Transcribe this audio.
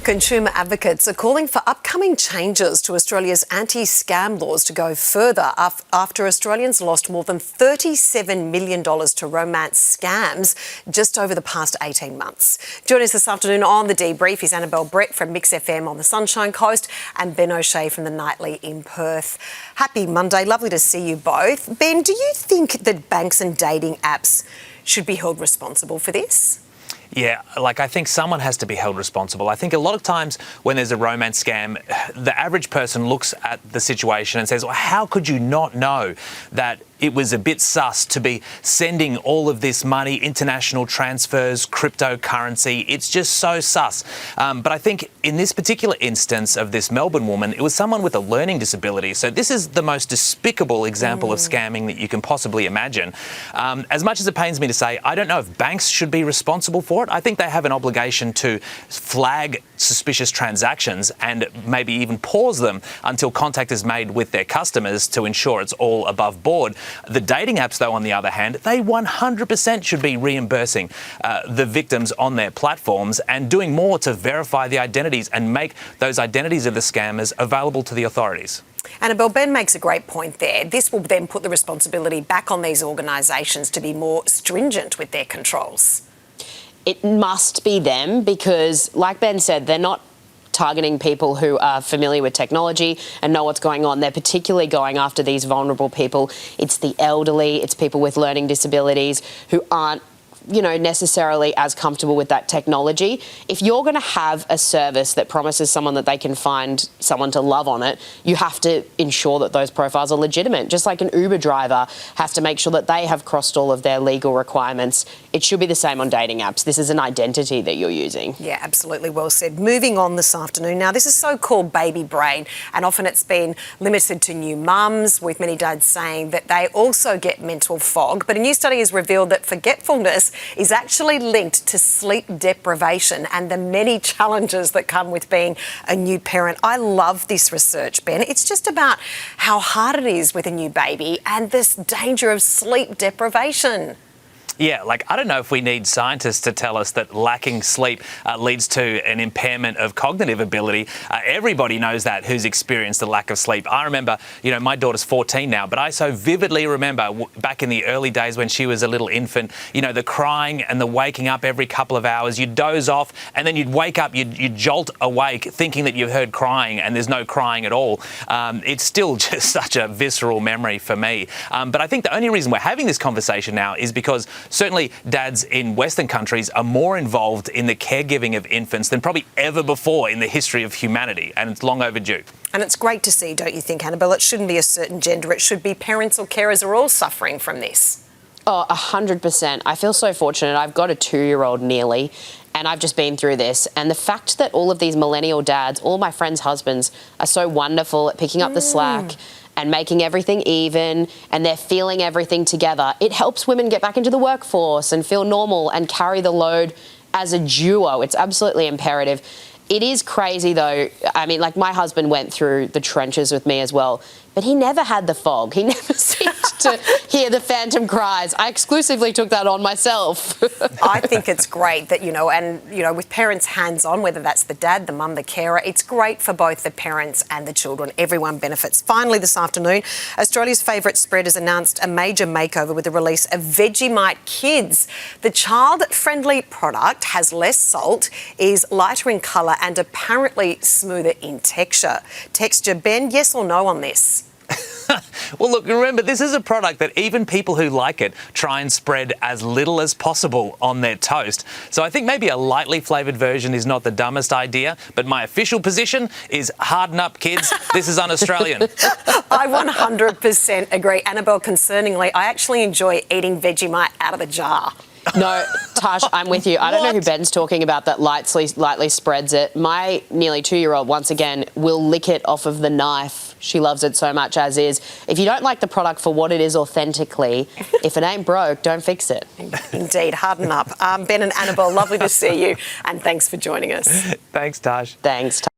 Consumer advocates are calling for upcoming changes to Australia's anti-scam laws to go further after Australians lost more than $37 million to romance scams just over the past 18 months. Joining us this afternoon on The Debrief is Annabelle Brett from Mix FM on the Sunshine Coast and Ben O'Shea from The Nightly in Perth. Happy Monday. Lovely to see you both. Ben, do you think that banks and dating apps should be held responsible for this? Yeah, I think someone has to be held responsible. I think a lot of times when there's a romance scam, the average person looks at the situation and says, well, how could you not know that it was a bit sus to be sending all of this money, international transfers, cryptocurrency? It's just so sus. But I think in this particular instance of this Melbourne woman, it was someone with a learning disability. So this is the most despicable example of scamming that you can possibly imagine. As much as it pains me to say, I don't know if banks should be responsible for it. I think they have an obligation to flag suspicious transactions and maybe even pause them until contact is made with their customers to ensure it's all above board. The dating apps, though, on the other hand, they 100% should be reimbursing the victims on their platforms and doing more to verify the identities and make those identities of the scammers available to the authorities. Annabelle, Ben makes a great point there. This will then put the responsibility back on these organisations to be more stringent with their controls. It must be them because, like Ben said, they're not targeting people who are familiar with technology and know what's going on. They're particularly going after these vulnerable people. It's the elderly, it's people with learning disabilities who aren't necessarily as comfortable with that technology. If you're going to have a service that promises someone that they can find someone to love on it, you have to ensure that those profiles are legitimate. Just like an Uber driver has to make sure that they have crossed all of their legal requirements, it should be the same on dating apps. This is an identity that you're using. Yeah, absolutely well said. Moving on this afternoon. Now, this is so-called baby brain, and often it's been limited to new mums, with many dads saying that they also get mental fog. But a new study has revealed that forgetfulness is actually linked to sleep deprivation and the many challenges that come with being a new parent. I love this research, Ben. It's just about how hard it is with a new baby and this danger of sleep deprivation. Yeah, I don't know if we need scientists to tell us that lacking sleep leads to an impairment of cognitive ability. Everybody knows that who's experienced the lack of sleep. I remember, my daughter's 14 now, but I so vividly remember back in the early days when she was a little infant, the crying and the waking up every couple of hours. You'd doze off and then you'd wake up, you'd jolt awake thinking that you heard crying and there's no crying at all. It's still just such a visceral memory for me. But I think the only reason we're having this conversation now is because certainly dads in Western countries are more involved in the caregiving of infants than probably ever before in the history of humanity, and it's long overdue. And it's great to see, don't you think, Annabelle? It shouldn't be a certain gender. It should be parents or carers are all suffering from this. Oh, 100%. I feel so fortunate. I've got a 2-year-old nearly, and I've just been through this. And the fact that all of these millennial dads, all my friends' husbands, are so wonderful at picking up the slack and making everything even, and they're feeling everything together. It helps women get back into the workforce and feel normal and carry the load as a duo. It's absolutely imperative. It is crazy though. I mean, my husband went through the trenches with me as well, but he never had the fog. He never seemed to hear the phantom cries. I exclusively took that on myself. I think it's great that, with parents hands-on, whether that's the dad, the mum, the carer, it's great for both the parents and the children. Everyone benefits. Finally, this afternoon, Australia's favourite spread has announced a major makeover with the release of Vegemite Kids. The child-friendly product has less salt, is lighter in colour and apparently smoother in texture. Ben, yes or no on this? Well, look, remember, this is a product that even people who like it try and spread as little as possible on their toast. So I think maybe a lightly flavoured version is not the dumbest idea, but my official position is harden up, kids. This is un-Australian. I 100% agree. Annabelle, concerningly, I actually enjoy eating Vegemite out of the jar. No, Tash, I'm with you. I don't know who Ben's talking about that lightly spreads it. My nearly 2-year-old, once again, will lick it off of the knife. She loves it so much as is. If you don't like the product for what it is authentically, if it ain't broke, don't fix it. Indeed, harden up. Ben and Annabelle, lovely to see you, and thanks for joining us. Thanks, Tash. Thanks, Tash.